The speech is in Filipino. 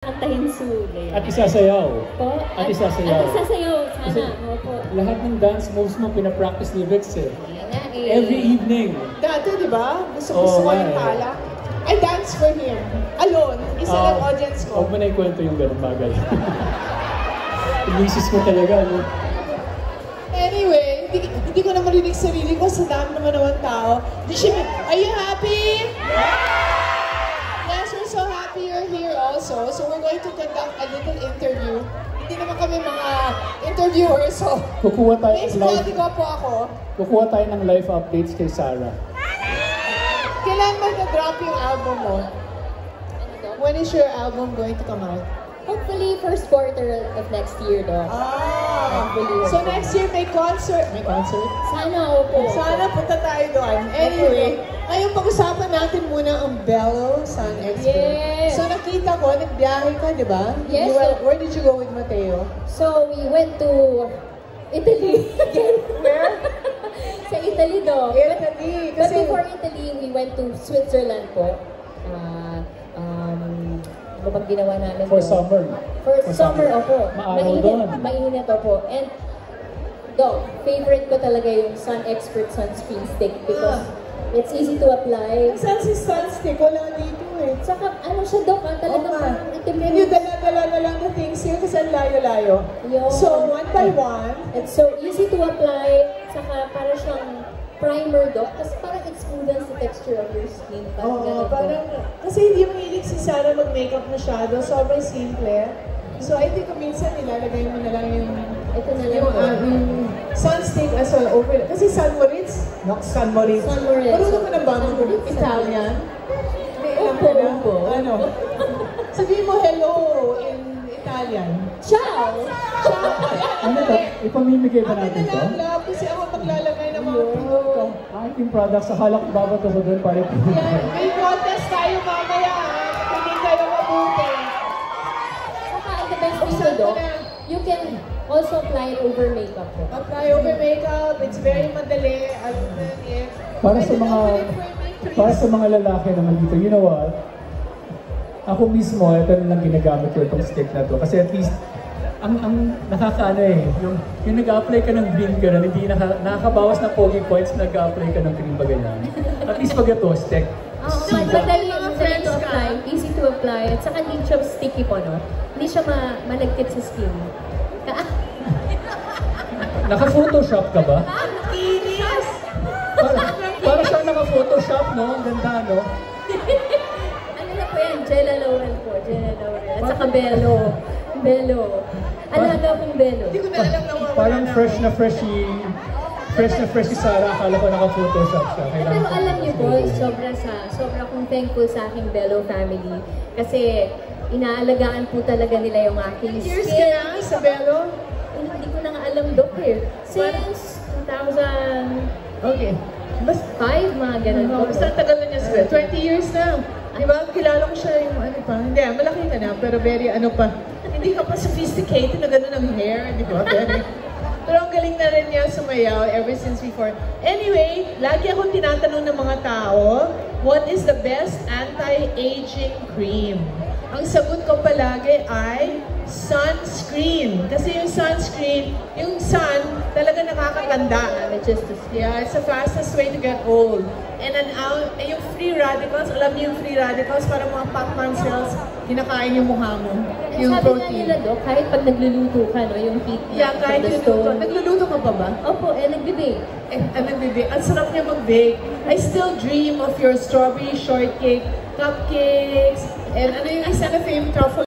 Kantahin sulit. At isasayaw. Po? At isasayaw. At isasayaw, sana. Opo. Lahat ng dance moves mo, pinapractice ni Vix eh. Ayan na eh. Every evening. Dati, di ba? Gusto ko yung tala. I dance for him. Alone. Isa lang audience ko. Huwag mo na ikwento yung ganun bagay. Inisis mo talaga, no? Anyway, hindi ko na marinig sarili ko. Sa dami naman tao. Are you happy? Yes, we're so happy you're here also. So we're going to conduct a little interview. Hindi naman kami mga interviewers, so Kukuha tayo ng basically po ako. Kukuha tayo ng live updates kay Sarah. Kailan ba na-drop yung album mo? When is your album going to come out? Hopefully, first quarter of next year, Doc. So next year may concert. May concert? Sana, opo. Sana punta tayo doon. Anyway, ngayon pag-usapan natin muna ang Bello Sun Expo. Yes. So nakita ko, nagbiyahe ka, di ba? Yes. Where did you go with Mateo? So, we went to Italy. Where? Sa Italy, Doc. Italy. But before Italy, we went to Switzerland po. Ano bang ginawa namin For doon? summer. For summer, opo. Maaraw doon. Mainit, opo. And, Doc, favorite ko talaga yung Sun Expert Sunscreen Stick because it's easy to apply. Saan si Sunstick? Wala dito eh. Saka, ano siya, Doc, talagang parang itim Can you dala na lang the things here kasi ang layo-layo? Yun. So, one by one. It's so easy to apply. Saka, para siyang primer, Doc. Kasi parang it smoothens the texture of your skin. Parang, kasi hindi mahilig si Sarah mag-makeup masyado. Sobrang simple. So, I think minsan nilalagay mo na lang yung ito na lang yung sunstick as well over. Kasi San Moritz? San Moritz. San Moritz. Marunong ka na ba Italian? Opo. Ano? Sabihin mo hello in Italian. Ciao! Ciao! Ano to? Ipamimigay ba natin to? Ako na lang, kasi ako maglalagay ng mga produkto. Aking products, akala ko babato ko doon para Yan, may contest tayo mamaya. Hindi kayo mabuti. Saka, the best thing, Doc, you can also apply it over makeup po. Apply over makeup, it's very madali. Para sa mga lalaki naman dito, you know what? Ako mismo, ito na lang ginagamit ko itong stick na to. Kasi at least, ang nakakaano eh, yung nag-a-apply ka ng green ka na, hindi nakakabawas na pogi points, nag-a-apply ka ng cream ba ganyan. At least pag ito, stick. Madali to apply, easy to apply, at saka hindi siya sticky po, no? Hindi siya malagkit sa skin. Naka-photoshop ka ba? Kinis! Para siyang naka-photoshop, no? Ang ganda, no? Ano na po yan? Jella Laurel po. Jella Laurel. At saka Bello. Alaga pong Bello. Hindi ko na alam na wala. Parang fresh na fresh si Sarah. Akala ko naka-photoshop siya. Pero alam niyo po, sobra kong thankful sa aking Bello family. Kasi inaalagaan po talaga nila yung aking skin. Years ka na sa Bello? Hindi ko na nga alam, Doc, eh. Since 2000... Okay. Basta 5, mga ganun po. Basta tagal na niya sa Bello. 20 years na. Di ba? Kilala ko siya yung ano pa. Hindi, malaki ka na. Pero very ano pa. Hindi ka pa sophisticated na gano'n ang hair. Di ba? Pero ang galing na rin niya sumayaw ever since before. Anyway, lagi akong tinatanong ng mga tao, what is the best anti-aging cream? Ang sagot ko palagi ay sunscreen. Kasi yung sunscreen, yung sun, talaga nakakatanda. Yeah, it's the fastest way to get old. And then, yung free radicals, alam niyo yung free radicals, parang mga Pacman cells, kinakain yung mukha mo. Yung sabi protein. nga nila, Doc, kahit pag nagluluto ka, no, yung heat Yeah, kahit stone. Nagluluto ka pa ba? Opo, nagbibake. Nagbibake. Ang sarap niya mag-bake. I still dream of your strawberry shortcake, cupcakes, and ano yung isa na favorite truffle